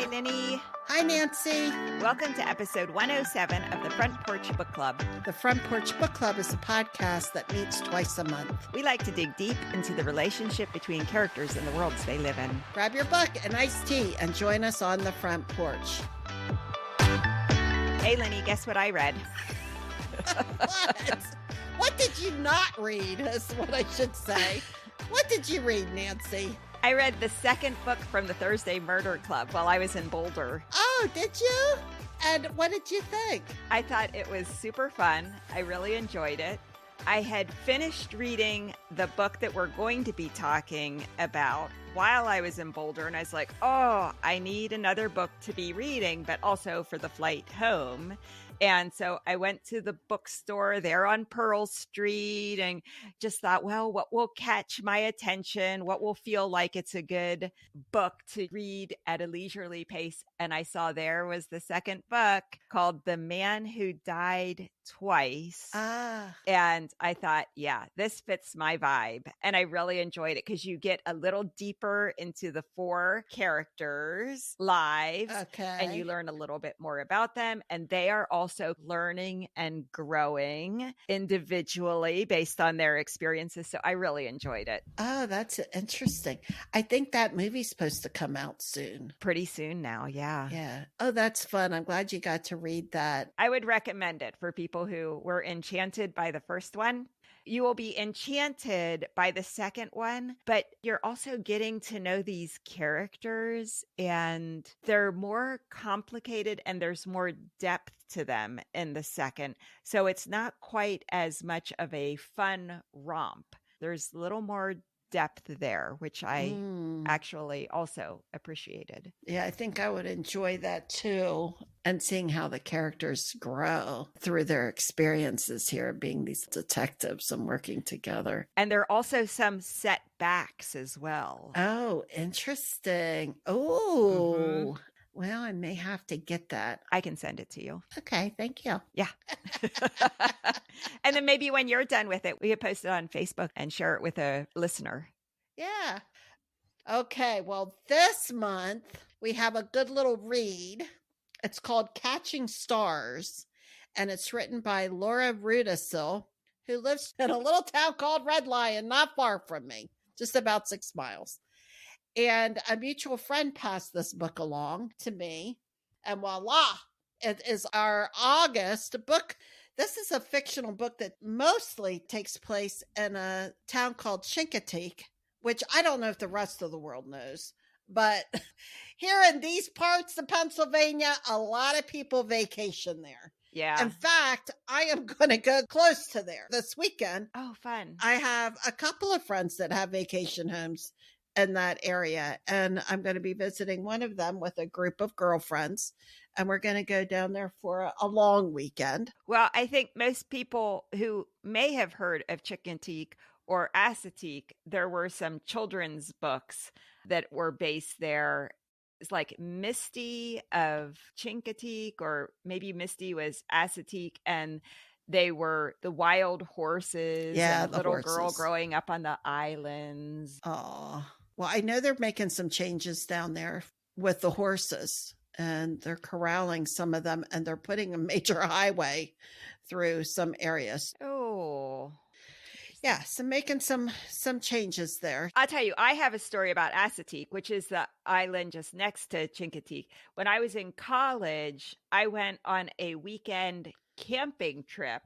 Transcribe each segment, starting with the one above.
Linny. Hi, Nancy. Welcome to episode 107 of the Front Porch Book Club. The Front Porch Book Club is a podcast that meets twice a month. We like to dig deep into the relationship between characters and the worlds they live in. Grab your book and iced tea and join us on the front porch. Hey, Linny, guess what I read? What? What did you not read is what I should say. What did you read, Nancy? I read the second book from the Thursday Murder Club while I was in Boulder. Oh, did you? And what did you think? I thought it was super fun. I really enjoyed it. I had finished reading the book that we're going to be talking about while I was in Boulder, and I was like, oh, I need another book to be reading, but also for the flight home. And so I went to the bookstore there on Pearl Street and just thought, well, what will catch my attention? What will feel like it's a good book to read at a leisurely pace? And I saw there was the second book called The Man Who Died Twice. And I thought, yeah, this fits my vibe. And I really enjoyed it because you get a little deeper into the four characters' lives. Okay. And you learn a little bit more about them. And they are also learning and growing individually based on their experiences. So I really enjoyed it. Oh, that's interesting. I think that movie's supposed to come out soon. Pretty soon now, yeah. Yeah. Oh, that's fun. I'm glad you got to read that. I would recommend it for people who were enchanted by the first one. You will be enchanted by the second one, but you're also getting to know these characters and they're more complicated and there's more depth to them in the second. So it's not quite as much of a fun romp. There's a little more depth there, which I actually also appreciated. Yeah, I think I would enjoy that too. And seeing how the characters grow through their experiences here, being these detectives and working together. And there are also some setbacks as well. Oh, interesting. Oh, well, I may have to get that. I can send it to you. Okay, thank you. Yeah. And then maybe when you're done with it, we could post it on Facebook and share it with a listener. Yeah. Okay, well, this month we have a good little read. It's called Catching Stars, and it's written by Laura Rudisil, who lives in a little town called Red Lion, not far from me, just about 6 miles. And a mutual friend passed this book along to me, and voila, it is our August book. This is a fictional book that mostly takes place in a town called Chincoteague, which I don't know if the rest of the world knows. But here in these parts of Pennsylvania, a lot of people vacation there. Yeah. In fact, I am going to go close to there this weekend. Oh, fun. I have a couple of friends that have vacation homes in that area, and I'm going to be visiting one of them with a group of girlfriends, and we're going to go down there for a long weekend. Well, I think most people who may have heard of Chincoteague or Assateague, there were some children's books that were based there. It's like Misty of Chincoteague, or maybe Misty was Assateague, and they were the wild horses. Yeah, and the little horses. Girl growing up on the islands. Oh, well, I know they're making some changes down there with the horses, and they're corralling some of them, and they're putting a major highway through some areas. Oh, yeah, so making some changes there. I'll tell you, I have a story about Assateague, which is the island just next to Chincoteague. When I was in college, I went on a weekend camping trip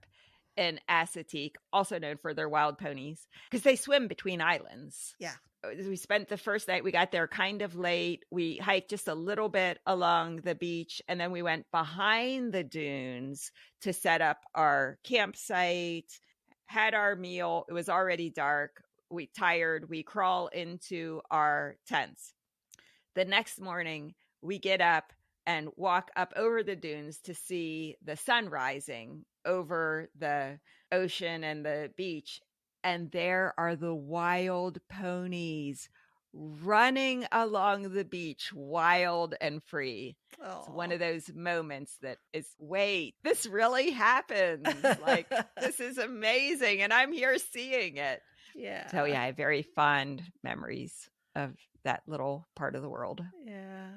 in Assateague, also known for their wild ponies, because they swim between islands. Yeah. We spent the first night, we got there kind of late. We hiked just a little bit along the beach, and then we went behind the dunes to set up our campsite, had our meal. It was already dark. We tired. We crawl into our tents. The next morning, we get up and walk up over the dunes to see the sun rising over the ocean and the beach. And there are the wild ponies running along the beach, wild and free. It's one of those moments that is, wait, this really happened. Like, this is amazing. And I'm here seeing it. Yeah. So yeah, I have very fond memories of that little part of the world. Yeah.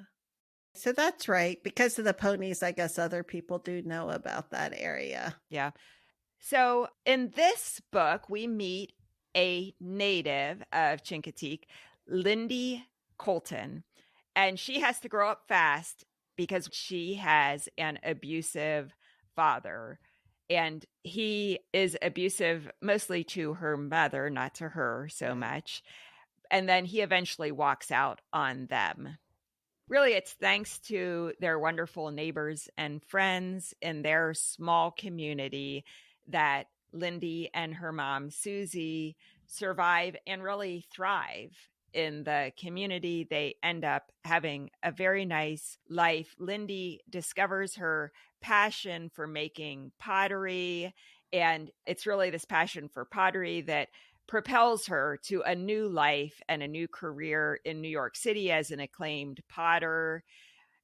So that's right. Because of the ponies, I guess other people do know about that area. Yeah. So in this book, we meet a native of Chincoteague, Lindy Colton, and she has to grow up fast because she has an abusive father. And he is abusive mostly to her mother, not to her so much. And then he eventually walks out on them. Really, it's thanks to their wonderful neighbors and friends in their small community that Lindy and her mom, Susie, survive and really thrive in the community. They end up having a very nice life. Lindy discovers her passion for making pottery, and it's really this passion for pottery that propels her to a new life and a new career in New York City as an acclaimed potter.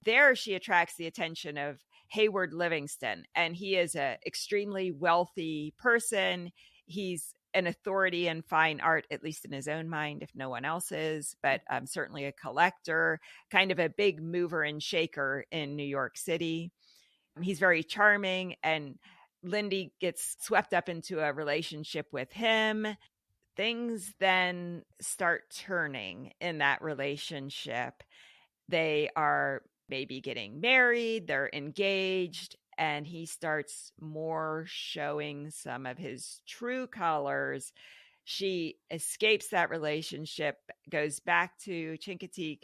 There, she attracts the attention of Hayward Livingston, and he is an extremely wealthy person. He's an authority in fine art, at least in his own mind, if no one else is, but certainly a collector, kind of a big mover and shaker in New York City. He's very charming, and Lindy gets swept up into a relationship with him. Things then start turning in that relationship. They are maybe getting married, they're engaged, and he starts more showing some of his true colors. She escapes that relationship, goes back to Chincoteague,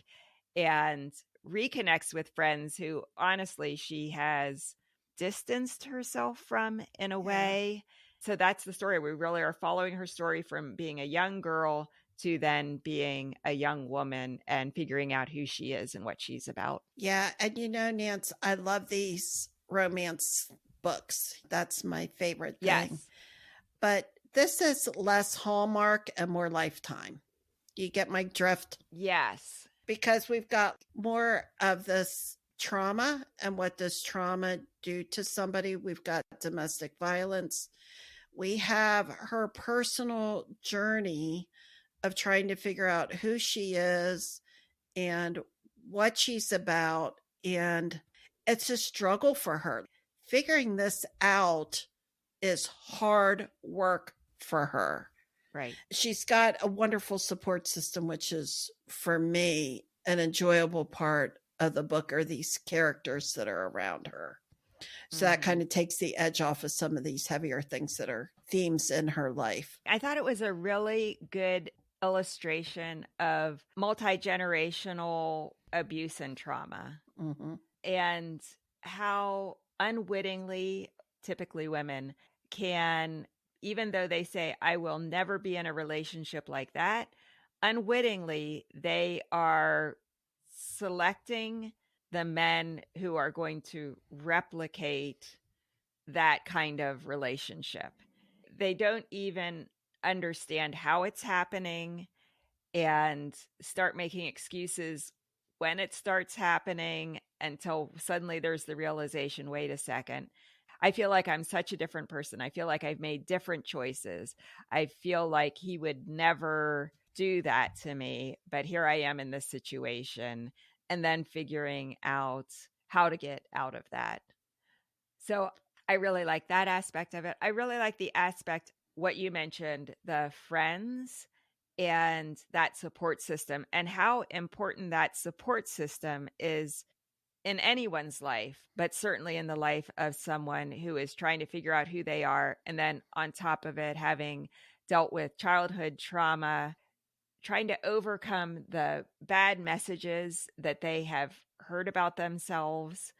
and reconnects with friends who honestly she has distanced herself from in a way. So that's the story. We really are following her story from being a young girl to then being a young woman and figuring out who she is and what she's about. Yeah. And Nance, I love these romance books. That's my favorite thing. Yes. But this is less Hallmark and more Lifetime. Do you get my drift? Yes. Because we've got more of this trauma and what does trauma do to somebody. We've got domestic violence. We have her personal journey of trying to figure out who she is and what she's about. And it's a struggle for her. Figuring this out is hard work for her. Right. She's got a wonderful support system, which is, for me, an enjoyable part of the book are these characters that are around her. So that kind of takes the edge off of some of these heavier things that are themes in her life. I thought it was a really good illustration of multi-generational abuse and trauma, and how unwittingly, typically women can, even though they say, I will never be in a relationship like that, unwittingly, they are selecting the men who are going to replicate that kind of relationship. They don't even understand how it's happening and start making excuses when it starts happening until suddenly there's the realization, wait a second, I feel like I'm such a different person. I feel like I've made different choices. I feel like he would never do that to me, but here I am in this situation, and then figuring out how to get out of that. So I really like that aspect of it. I really like the aspect, what you mentioned, the friends and that support system, and how important that support system is in anyone's life, but certainly in the life of someone who is trying to figure out who they are. And then on top of it, having dealt with childhood trauma, trying to overcome the bad messages that they have heard about themselves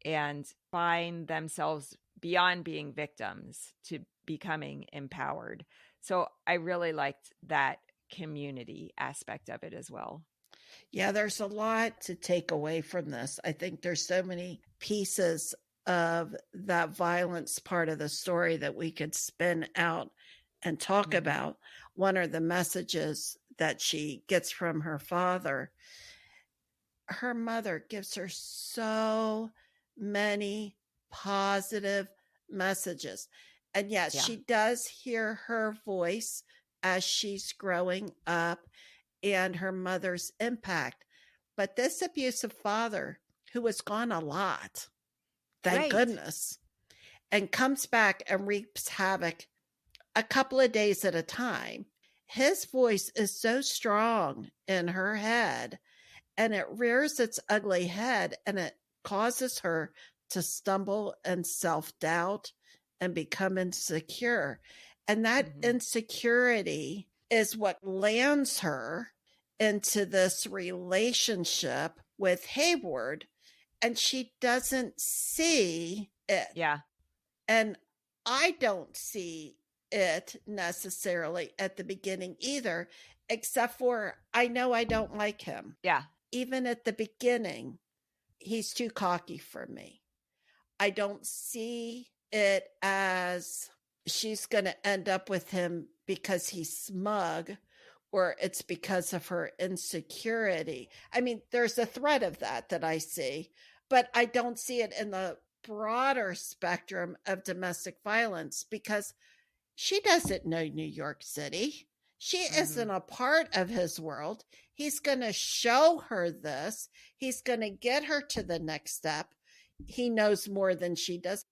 and find themselves beyond being victims to becoming empowered. So I really liked that community aspect of it as well. Yeah, there's a lot to take away from this. I think there's so many pieces of that violence part of the story that we could spin out and talk about. One are the messages that she gets from her father. Her mother gives her so many positive messages. And yes, she does hear her voice as she's growing up and her mother's impact. But this abusive father who was gone a lot, thank Right. goodness, and comes back and wreaks havoc a couple of days at a time. His voice is so strong in her head, and it rears its ugly head, and it causes her to stumble and self-doubt and become insecure. And that insecurity is what lands her into this relationship with Hayward, and she doesn't see it. Yeah. And I don't see it necessarily at the beginning either, except for I know I don't like him. Yeah. Even at the beginning, he's too cocky for me. I don't see it as she's going to end up with him because he's smug, or it's because of her insecurity. I mean, there's a thread of that I see, but I don't see it in the broader spectrum of domestic violence, because she doesn't know New York City. She isn't a part of his world. He's going to show her this. He's going to get her to the next step. He knows more than she does.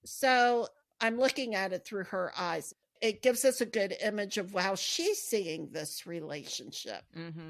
So I'm looking at it through her eyes. It gives us a good image of how she's seeing this relationship.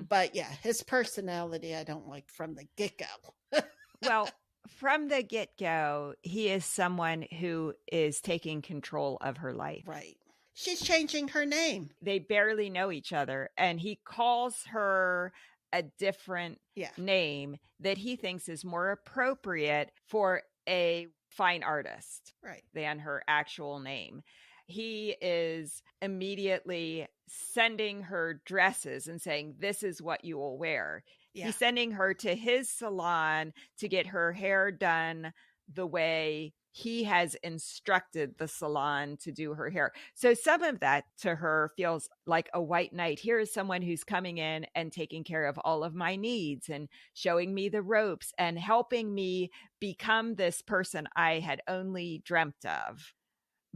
But yeah, his personality I don't like from the get-go. Well, from the get-go, he is someone who is taking control of her life. Right. She's changing her name. They barely know each other, and he calls her a different name that he thinks is more appropriate for a fine artist than her actual name. He is immediately sending her dresses and saying, this is what you will wear. Yeah. He's sending her to his salon to get her hair done the way he has instructed the salon to do her hair. So some of that to her feels like a white knight. Here is someone who's coming in and taking care of all of my needs and showing me the ropes and helping me become this person I had only dreamt of.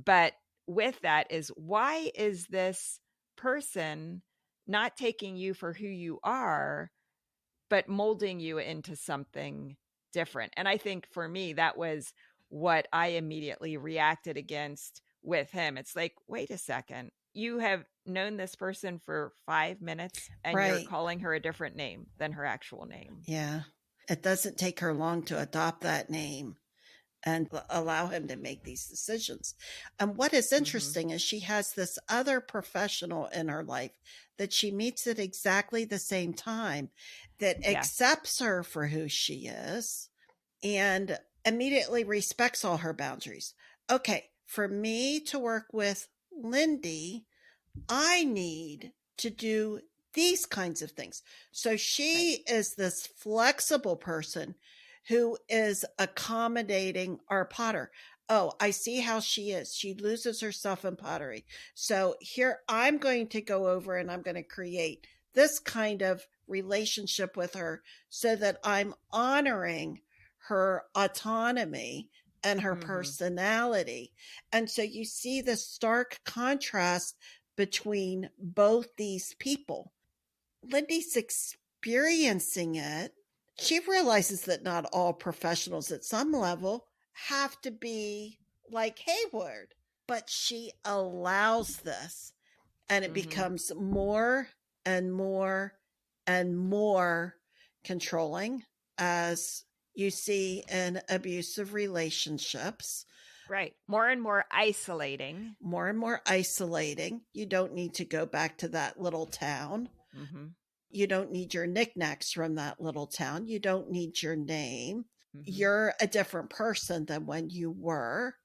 But with that is, why is this person not taking you for who you are, but molding you into something different? And I think for me, that was what I immediately reacted against with him. It's like, wait a second, you have known this person for 5 minutes and you're calling her a different name than her actual name. Yeah. It doesn't take her long to adopt that name and allow him to make these decisions. And what is interesting is she has this other professional in her life that she meets at exactly the same time that accepts her for who she is and immediately respects all her boundaries. Okay, for me to work with Lindy, I need to do these kinds of things. So she is this flexible person who is accommodating our potter. Oh, I see how she is. She loses herself in pottery. So here I'm going to go over and I'm going to create this kind of relationship with her so that I'm honoring her autonomy and her personality. And so you see the stark contrast between both these people. Lindy's experiencing it. She realizes that not all professionals at some level have to be like Hayward, but she allows this, and it becomes more and more and more controlling, as you see in abusive relationships. Right. More and more isolating. More and more isolating. You don't need to go back to that little town. You don't need your knickknacks from that little town. You don't need your name. You're a different person than when you were.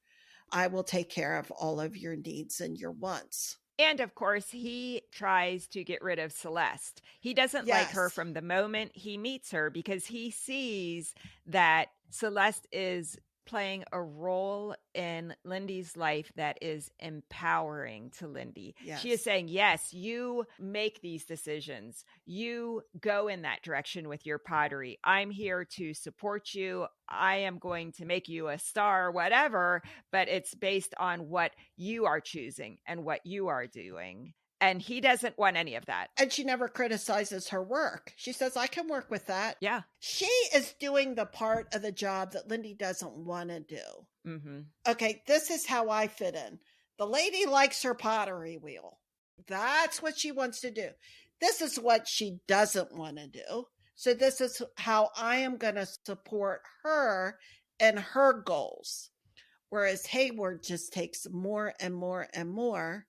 I will take care of all of your needs and your wants. And of course, he tries to get rid of Celeste. He doesn't like her from the moment he meets her, because he sees that Celeste is playing a role in Lindy's life that is empowering to Lindy. She is saying, yes, you make these decisions. You go in that direction with your pottery. I'm here to support you. I am going to make you a star, whatever, but it's based on what you are choosing and what you are doing. And he doesn't want any of that. And she never criticizes her work. She says, I can work with that. Yeah. She is doing the part of the job that Lindy doesn't want to do. Mm-hmm. Okay, this is how I fit in. The lady likes her pottery wheel. That's what she wants to do. This is what she doesn't want to do. So this is how I am going to support her and her goals. Whereas Hayward just takes more and more and more.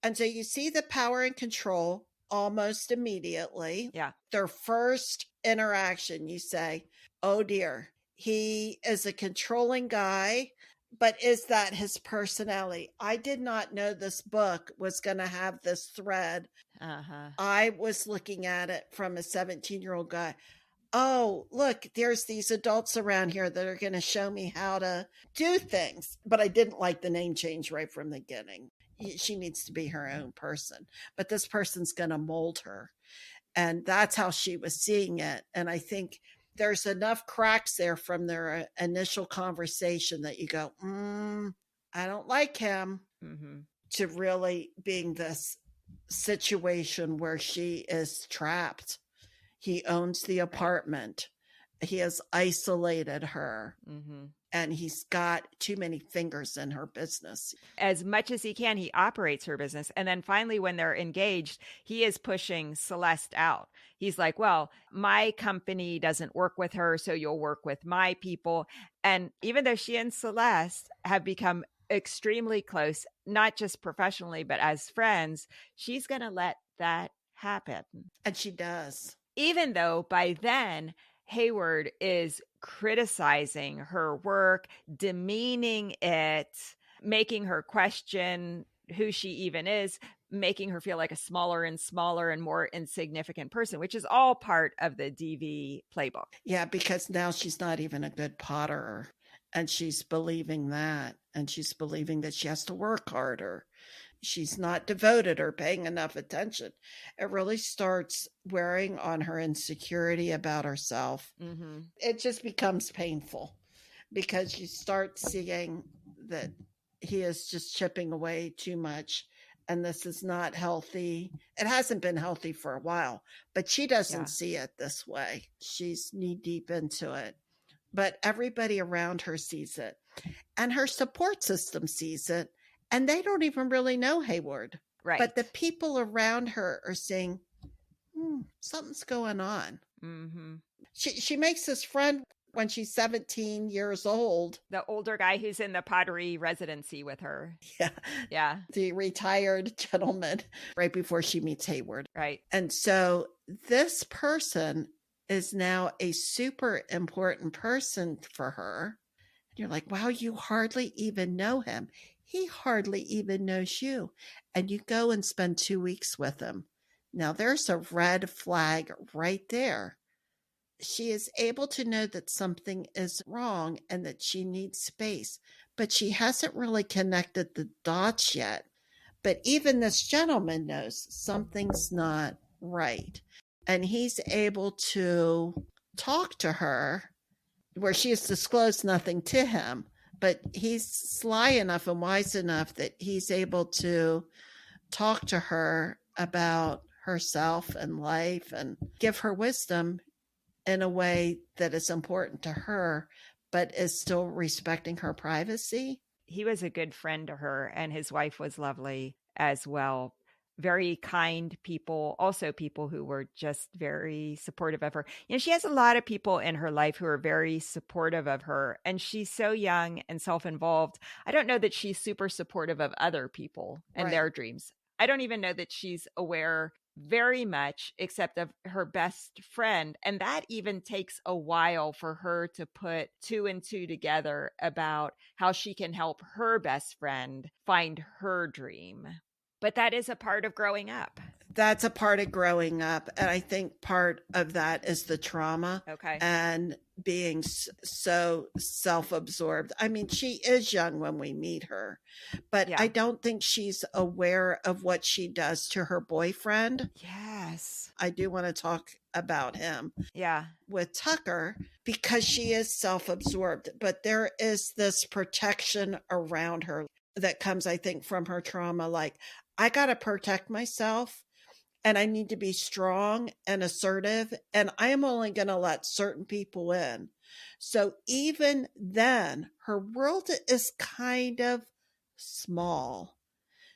And so you see the power and control almost immediately. Yeah. Their first interaction, you say, oh dear, he is a controlling guy, but is that his personality? I did not know this book was going to have this thread. I was looking at it from a 17-year-old guy. Oh, look, there's these adults around here that are going to show me how to do things. But I didn't like the name change right from the beginning. She needs to be her own person, but this person's going to mold her. And that's how she was seeing it. And I think there's enough cracks there from their initial conversation that you go, I don't like him, to really being this situation where she is trapped. He owns the apartment. He has isolated her. And he's got too many fingers in her business. As much as he can, he operates her business. And then finally, when they're engaged, he is pushing Celeste out. He's like, well, my company doesn't work with her, so you'll work with my people. And even though she and Celeste have become extremely close, not just professionally, but as friends, she's going to let that happen. And she does. Even though by then, Hayward is criticizing her work, demeaning it, making her question who she even is, making her feel like a smaller and smaller and more insignificant person, which is all part of the DV playbook. Yeah, because now she's not even a good potterer. And she's believing that. And she's believing that she has to work harder. She's not devoted or paying enough attention. It really starts wearing on her insecurity about herself. It just becomes painful because you start seeing that he is just chipping away too much. And this is not healthy. It hasn't been healthy for a while, but she doesn't see it this way. She's knee deep into it. But everybody around her sees it. And her support system sees it. And they don't even really know Hayward. Right. But the people around her are saying, something's going on. She makes this friend when she's 17 years old. The older guy who's in the pottery residency with her. Yeah. The retired gentleman right before she meets Hayward. Right. And so this person is now a super important person for her. And you're like, wow, you hardly even know him. He hardly even knows you. And you go and spend 2 weeks with him. Now there's a red flag right there. She is able to know that something is wrong and that she needs space, but she hasn't really connected the dots yet. But even this gentleman knows something's not right. And he's able to talk to her where she has disclosed nothing to him. But he's sly enough and wise enough that he's able to talk to her about herself and life and give her wisdom in a way that is important to her, but is still respecting her privacy. He was a good friend to her, and his wife was lovely as well. Very kind people, also people who were just very supportive of her. You know, she has a lot of people in her life who are very supportive of her, and she's so young and self-involved. I don't know that she's super supportive of other people and their dreams. I don't even know that she's aware very much except of her best friend. And that even takes a while for her to put 2 and 2 together about how she can help her best friend find her dream. But that is a part of growing up. That's a part of growing up. And I think part of that is the trauma. Okay. And being so self-absorbed. I mean, she is young when we meet her, but I don't think she's aware of what she does to her boyfriend. Yes. I do want to talk about him. Yeah. With Tucker, because she is self-absorbed, but there is this protection around her that comes, I think, from her trauma. Like, I got to protect myself and I need to be strong and assertive. And I am only going to let certain people in. So even then, her world is kind of small.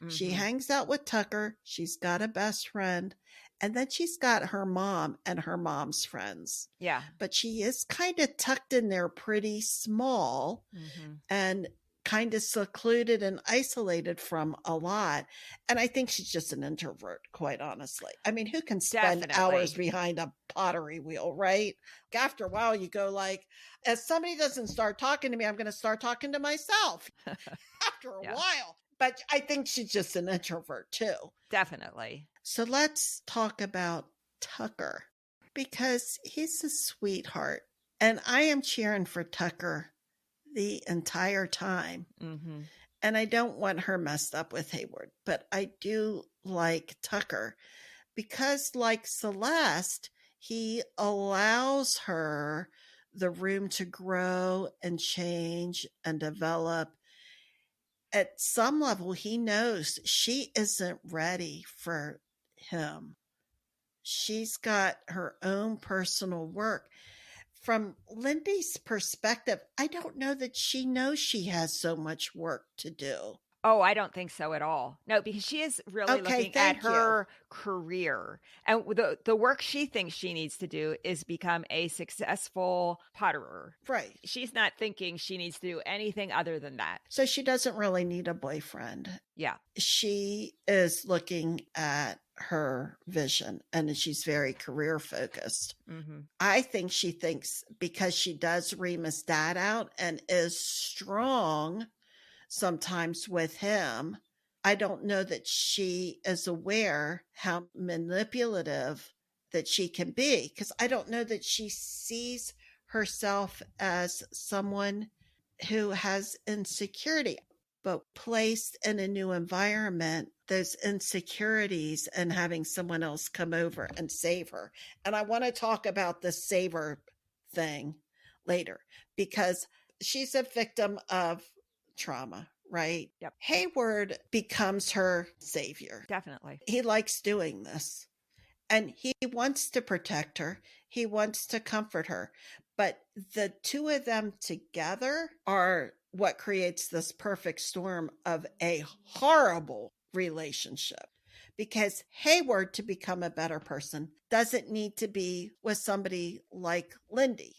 She Mm-hmm. hangs out with Tucker. She's got a best friend. And then she's got her mom and her mom's friends. Yeah. But she is kind of tucked in there pretty small Mm-hmm. and kind of secluded and isolated from a lot. And I think she's just an introvert, quite honestly. I mean, who can spend hours Definitely. behind a pottery wheel, right? After a while, you go like, if somebody doesn't start talking to me, I'm going to start talking to myself after a Yeah. while. But I think she's just an introvert too. Definitely. So let's talk about Tucker because he's a sweetheart. And I am cheering for Tucker the entire time. Mm-hmm. And I don't want her messed up with Hayward, but I do like Tucker because, like Celeste, he allows her the room to grow and change and develop. At some level, he knows she isn't ready for him. She's got her own personal work. From Lindy's perspective, I don't know that she knows she has so much work to do. Oh, I don't think so at all. No, because she is really Okay, looking at thank you. her career. And the work she thinks she needs to do is become a successful potterer. Right. She's not thinking she needs to do anything other than that. So she doesn't really need a boyfriend. Yeah. She is looking at her vision and she's very career focused. Mm-hmm. I think she thinks because she does Remus dad out and is strong sometimes with him, I don't know that she is aware how manipulative that she can be, because I don't know that she sees herself as someone who has insecurity. But placed in a new environment, those insecurities and having someone else come over and save her. And I want to talk about the saver thing later because she's a victim of trauma, right? Yep. Hayward becomes her savior. Definitely. He likes doing this and he wants to protect her. He wants to comfort her. But the two of them together are what creates this perfect storm of a horrible relationship. Because Hayward, to become a better person, doesn't need to be with somebody like Lindy,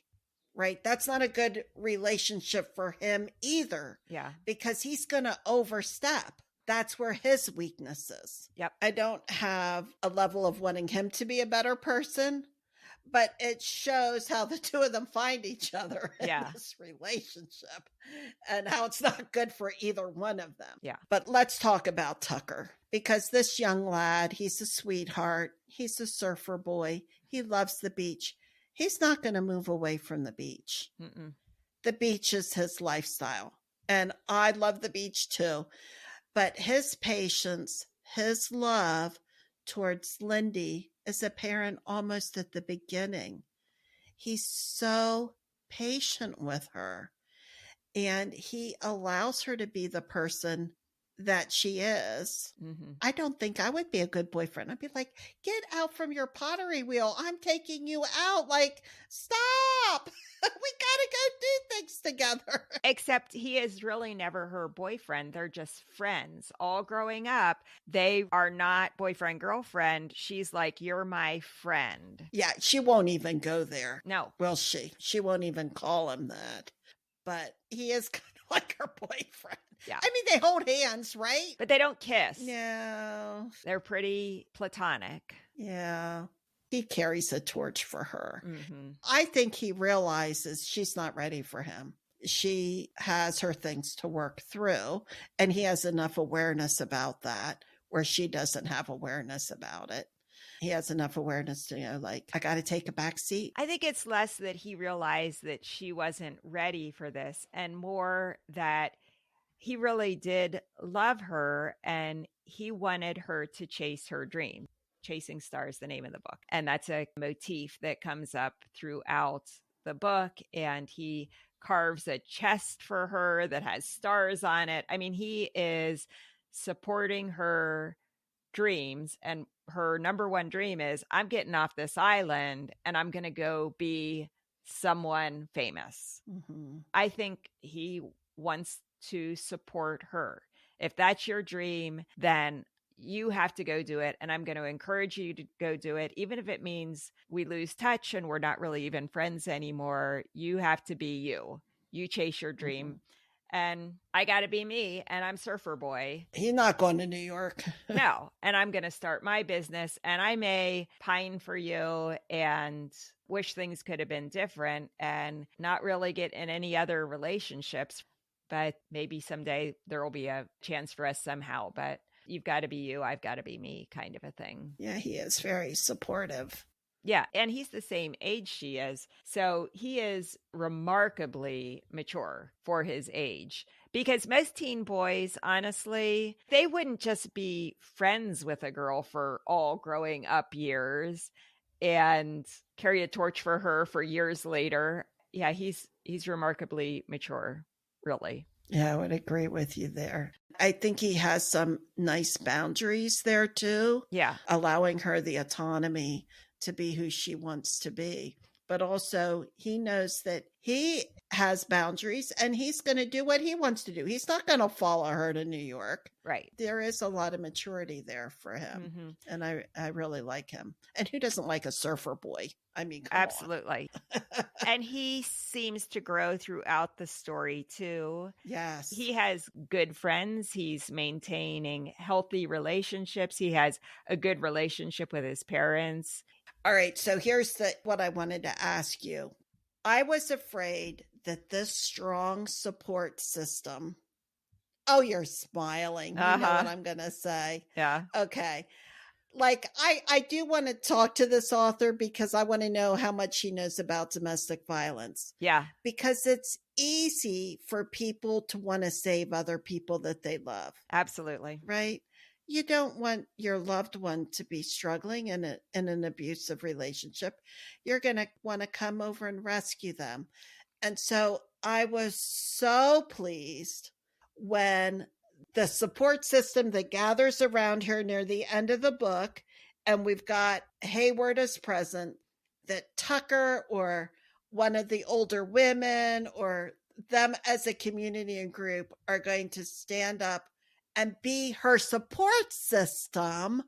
right? That's not a good relationship for him either. Yeah. Because he's going to overstep. That's where his weakness is. Yep. I don't have a level of wanting him to be a better person, but it shows how the two of them find each other in this relationship and how it's not good for either one of them. Yeah. But let's talk about Tucker, because this young lad, he's a sweetheart. He's a surfer boy. He loves the beach. He's not going to move away from the beach. Mm-mm. The beach is his lifestyle. And I love the beach too. But his patience, his love towards Lindy is apparent almost at the beginning. He's so patient with her and he allows her to be the person that she is. Mm-hmm. I don't think I would be a good boyfriend. I'd be like, get out from your pottery wheel. I'm taking you out. Like, stop. We gotta go do things together. Except he is really never her boyfriend. They're just friends. All growing up, they are not boyfriend, girlfriend. She's like, you're my friend. Yeah, she won't even go there. No. Will she? She won't even call him that. But he is kind of like her boyfriend. Yeah. I mean, they hold hands, right? But they don't kiss. No. They're pretty platonic. Yeah. He carries a torch for her. Mm-hmm. I think he realizes she's not ready for him. She has her things to work through, and he has enough awareness about that where she doesn't have awareness about it. He has enough awareness to know, like, I got to take a back seat. I think it's less that he realized that she wasn't ready for this and more that he really did love her and he wanted her to chase her dream. Chasing Stars, the name of the book. And that's a motif that comes up throughout the book. And he carves a chest for her that has stars on it. I mean, he is supporting her dreams. And her number one dream is, I'm getting off this island and I'm going to go be someone famous. Mm-hmm. I think he wants to support her. If that's your dream, then you have to go do it. And I'm going to encourage you to go do it. Even if it means we lose touch and we're not really even friends anymore, you have to be you. You chase your dream. Mm-hmm. And I got to be me. And I'm Surfer Boy. He's not going to New York. No. And I'm going to start my business. And I may pine for you and wish things could have been different and not really get in any other relationships. But maybe someday there will be a chance for us somehow. But you've got to be you. I've got to be me, kind of a thing. Yeah, he is very supportive. Yeah. And he's the same age she is. So he is remarkably mature for his age, because most teen boys, honestly, they wouldn't just be friends with a girl for all growing up years and carry a torch for her for years later. Yeah, he's remarkably mature, really. Yeah, I would agree with you there. I think he has some nice boundaries there too. Yeah. Allowing her the autonomy to be who she wants to be. But also he knows that he has boundaries and he's going to do what he wants to do. He's not going to follow her to New York. Right. There is a lot of maturity there for him. Mm-hmm. And I really like him. And who doesn't like a surfer boy? I mean, absolutely. And he seems to grow throughout the story too. Yes. He has good friends. He's maintaining healthy relationships. He has a good relationship with his parents. All right. So here's what I wanted to ask you. I was afraid that this strong support system. Oh, you're smiling. You know what I'm going to say. Yeah. Okay. Like, I do want to talk to this author because I want to know how much she knows about domestic violence. Yeah. Because it's easy for people to want to save other people that they love. Absolutely. Right? You don't want your loved one to be struggling in an abusive relationship. You're going to want to come over and rescue them. And so I was so pleased when the support system that gathers around her near the end of the book, and we've got Hayward as present, that Tucker or one of the older women or them as a community and group are going to stand up and be her support system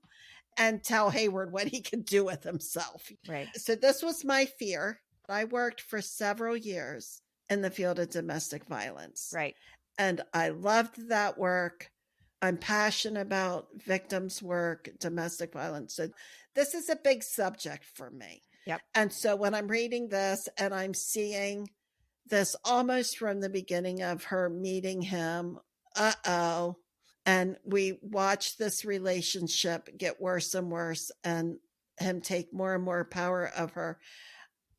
and tell Hayward what he can do with himself. Right. So this was my fear. I worked for several years in the field of domestic violence. Right. And I loved that work. I'm passionate about victims' work, domestic violence. So this is a big subject for me. Yep. And so when I'm reading this and I'm seeing this almost from the beginning of her meeting him, and we watch this relationship get worse and worse and him take more and more power of her.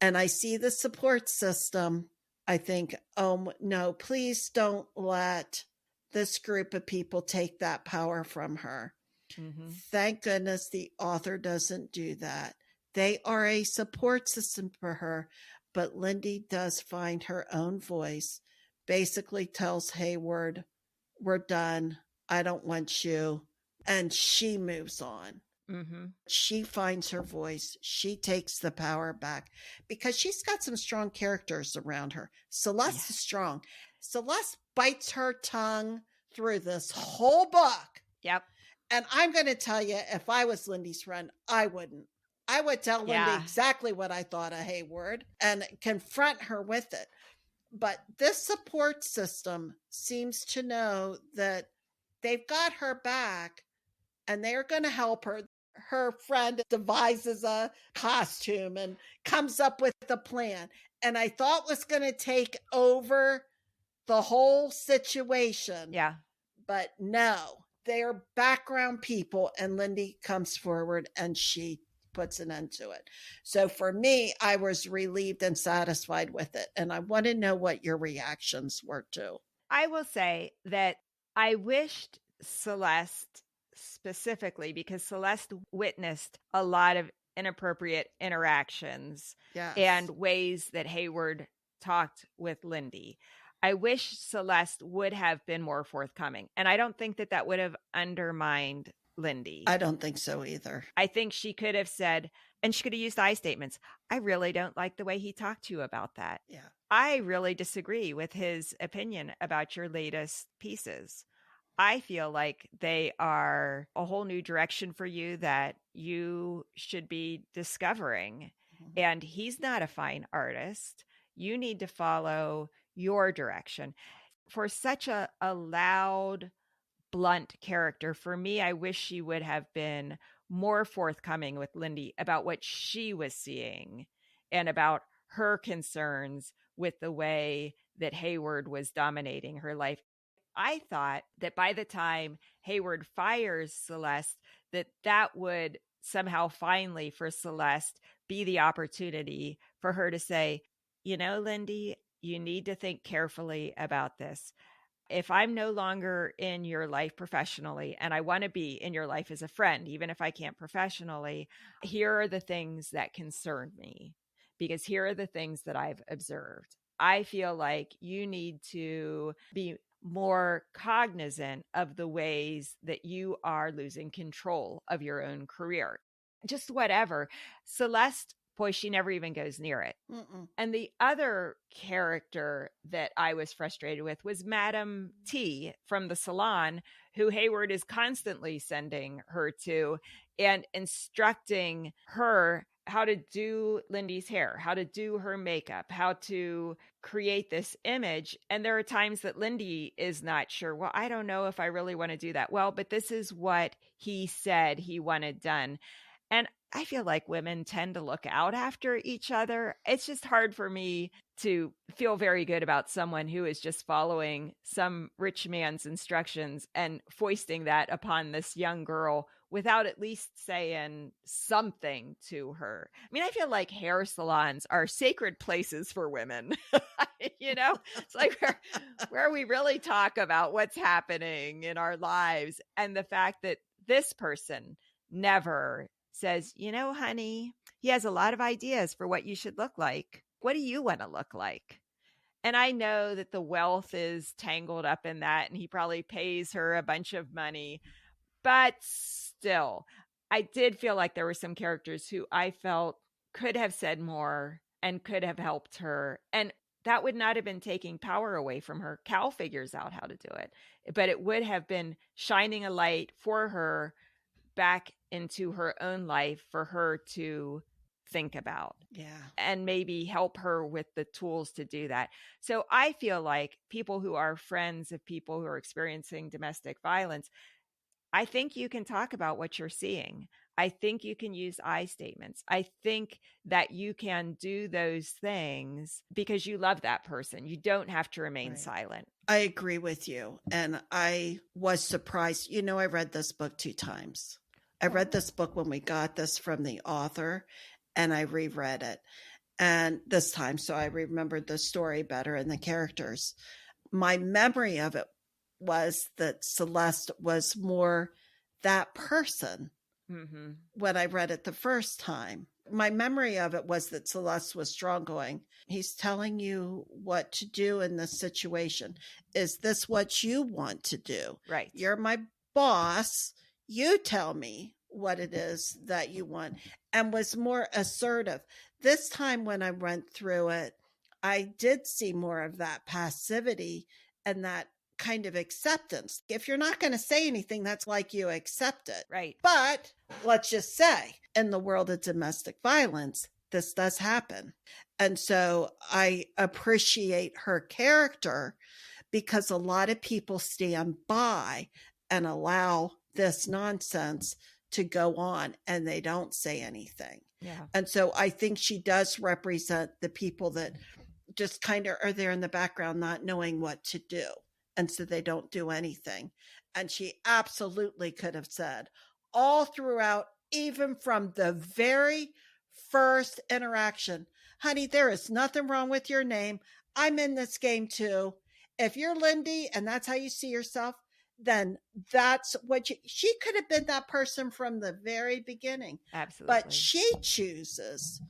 And I see the support system. I think, oh, no, please don't let this group of people take that power from her. Mm-hmm. Thank goodness the author doesn't do that. They are a support system for her, but Lindy does find her own voice, basically tells Hayward, we're done. I don't want you. And she moves on. Mm-hmm. She finds her voice. She takes the power back because she's got some strong characters around her. Celeste is strong. Celeste bites her tongue through this whole book. Yep. And I'm going to tell you, if I was Lindy's friend, I wouldn't. I would tell Lindy exactly what I thought of Hayward and confront her with it. But this support system seems to know that they've got her back and they're going to help her. Her friend devises a costume and comes up with a plan. And I thought was going to take over the whole situation. Yeah. But no, they're background people. And Lindy comes forward and she puts an end to it. So for me, I was relieved and satisfied with it. And I want to know what your reactions were too. I will say that I wished Celeste specifically, because Celeste witnessed a lot of inappropriate interactions and ways that Hayward talked with Lindy. I wish Celeste would have been more forthcoming. And I don't think that would have undermined Lindy. I don't think so either. I think she could have said, and she could have used I statements. I really don't like the way he talked to you about that. Yeah. I really disagree with his opinion about your latest pieces. I feel like they are a whole new direction for you that you should be discovering. And he's not a fine artist. You need to follow your direction. For such a loud, blunt character, for me, I wish she would have been more forthcoming with Lindy about what she was seeing and about her concerns with the way that Hayward was dominating her life. I thought that by the time Hayward fires Celeste, that would somehow finally for Celeste be the opportunity for her to say, you know, Lindy, you need to think carefully about this. If I'm no longer in your life professionally and I want to be in your life as a friend, even if I can't professionally, here are the things that concern me, because here are the things that I've observed. I feel like you need to be more cognizant of the ways that you are losing control of your own career. Just whatever. Celeste, boy, she never even goes near it. Mm-mm. And the other character that I was frustrated with was Madame T from the salon, who Hayward is constantly sending her to and instructing her how to do Lindy's hair, how to do her makeup, how to create this image. And there are times that Lindy is not sure. Well, I don't know if I really want to do that. Well, but this is what he said he wanted done. And I feel like women tend to look out after each other. It's just hard for me to feel very good about someone who is just following some rich man's instructions and foisting that upon this young girl without at least saying something to her. I mean, I feel like hair salons are sacred places for women. You know, it's like where we really talk about what's happening in our lives. And the fact that this person never says, you know, honey, he has a lot of ideas for what you should look like. What do you want to look like? And I know that the wealth is tangled up in that, and he probably pays her a bunch of money. But still, I did feel like there were some characters who I felt could have said more and could have helped her. And that would not have been taking power away from her. Cal figures out how to do it, but it would have been shining a light for her back into her own life for her to think about. Yeah. And maybe help her with the tools to do that. So I feel like people who are friends of people who are experiencing domestic violence, I think you can talk about what you're seeing. I think you can use I statements. I think that you can do those things because you love that person. You don't have to remain silent. I agree with you. And I was surprised. You know, I read this book 2 times. I read this book when we got this from the author, and I reread it. And this time, so I remembered the story better and the characters. My memory of it was that Celeste was more that person when I read it the first time. My memory of it was that Celeste was strong, going, he's telling you what to do in this situation. Is this what you want to do? Right. You're my boss. You tell me what it is that you want, and was more assertive. This time when I went through it, I did see more of that passivity and that kind of acceptance. If you're not going to say anything, that's like you accept it. Right. But let's just say in the world of domestic violence, this does happen. And so I appreciate her character because a lot of people stand by and allow this nonsense to go on and they don't say anything. Yeah. And so I think she does represent the people that just kind of are there in the background, not knowing what to do. And so they don't do anything. And she absolutely could have said all throughout, even from the very first interaction, honey, there is nothing wrong with your name. I'm in this game too. If you're Lindy and that's how you see yourself, then that's what she could have been that person from the very beginning. Absolutely. But she chooses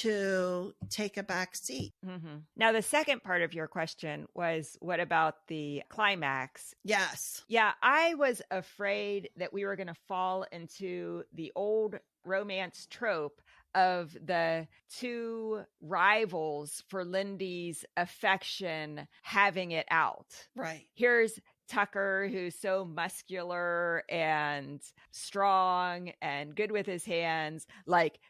to take a back seat. Mm-hmm. Now, the second part of your question was, what about the climax? Yes. Yeah, I was afraid that we were going to fall into the old romance trope of the two rivals for Lindy's affection having it out. Right. Here's Tucker, who's so muscular and strong and good with his hands, like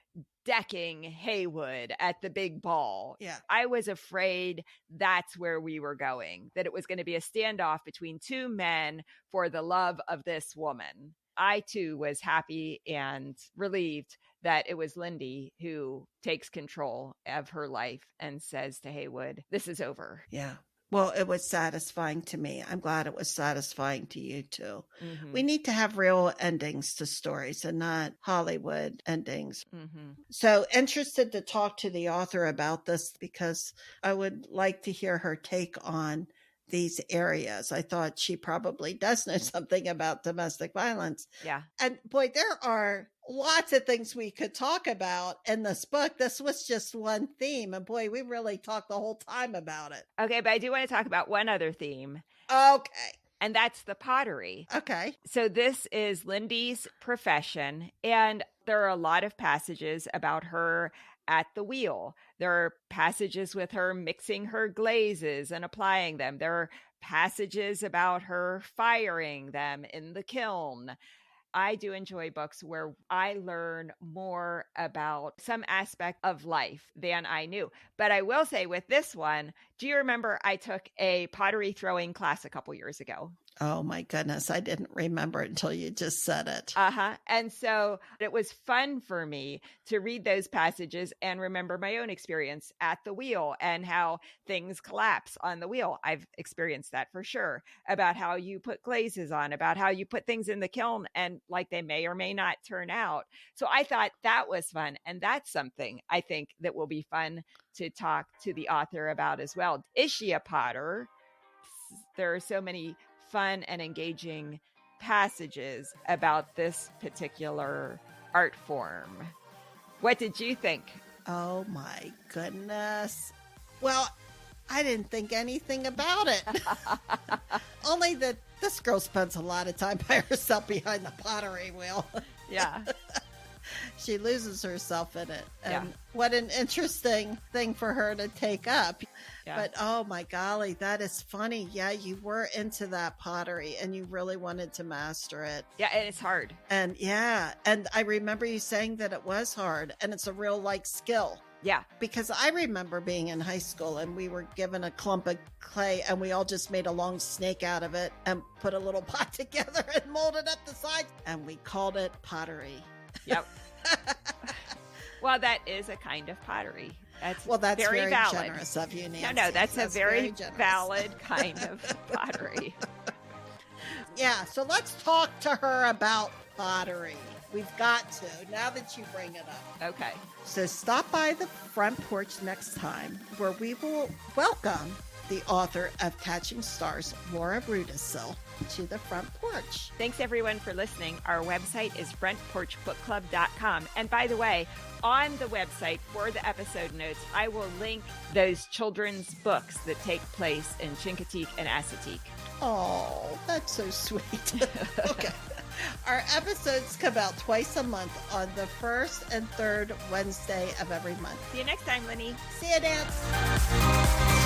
decking Hayward at the big ball. Yeah. I was afraid that's where we were going, that it was going to be a standoff between two men for the love of this woman. I too was happy and relieved that it was Lindy who takes control of her life and says to Hayward, this is over. Yeah. Well, it was satisfying to me. I'm glad it was satisfying to you too. Mm-hmm. We need to have real endings to stories and not Hollywood endings. Mm-hmm. So interested to talk to the author about this because I would like to hear her take on these areas. I thought she probably does know something about domestic violence. Yeah. And boy, there are lots of things we could talk about in this book. This was just one theme. And boy, we really talked the whole time about it. Okay, but I do want to talk about one other theme. Okay. And that's the pottery. Okay. So this is Lindy's profession. And there are a lot of passages about her at the wheel. There are passages with her mixing her glazes and applying them. There are passages about her firing them in the kiln. I do enjoy books where I learn more about some aspect of life than I knew. But I will say with this one, do you remember I took a pottery throwing class a couple years ago? Oh my goodness. I didn't remember it until you just said it. And so it was fun for me to read those passages and remember my own experience at the wheel and how things collapse on the wheel. I've experienced that for sure, about how you put glazes on, about how you put things in the kiln and like they may or may not turn out. So I thought that was fun. And that's something I think that will be fun to talk to the author about as well. Is she a potter? There are so many fun and engaging passages about this particular art form. What did you think? Oh my goodness. Well, I didn't think anything about it. Only that this girl spends a lot of time by herself behind the pottery wheel. Yeah. She loses herself in it. And Yeah. what an interesting thing for her to take up. Yeah. But oh my golly, that is funny. Yeah, you were into that pottery and you really wanted to master it. Yeah, and it's hard. And yeah, and I remember you saying that it was hard and it's a real like skill. Yeah. Because I remember being in high school and we were given a clump of clay and we all just made a long snake out of it and put a little pot together and molded up the sides and we called it pottery. Yep. Well, that is a kind of pottery. That's very valid. generous of you, Nancy. No, that's a very generous. valid kind of pottery. Yeah, so let's talk to her about pottery. We've got to, now that you bring it up. Okay. So stop by the Front Porch next time, where we will welcome the author of Catching Stars, Laura Rudisill, to the Front Porch. Thanks, everyone, for listening. Our website is frontporchbookclub.com. And by the way, on the website for the episode notes, I will link those children's books that take place in Chincoteague and Assateague. Oh, that's so sweet. Okay. Our episodes come out twice a month on the first and third Wednesday of every month. See you next time, Linny. See you, Dance.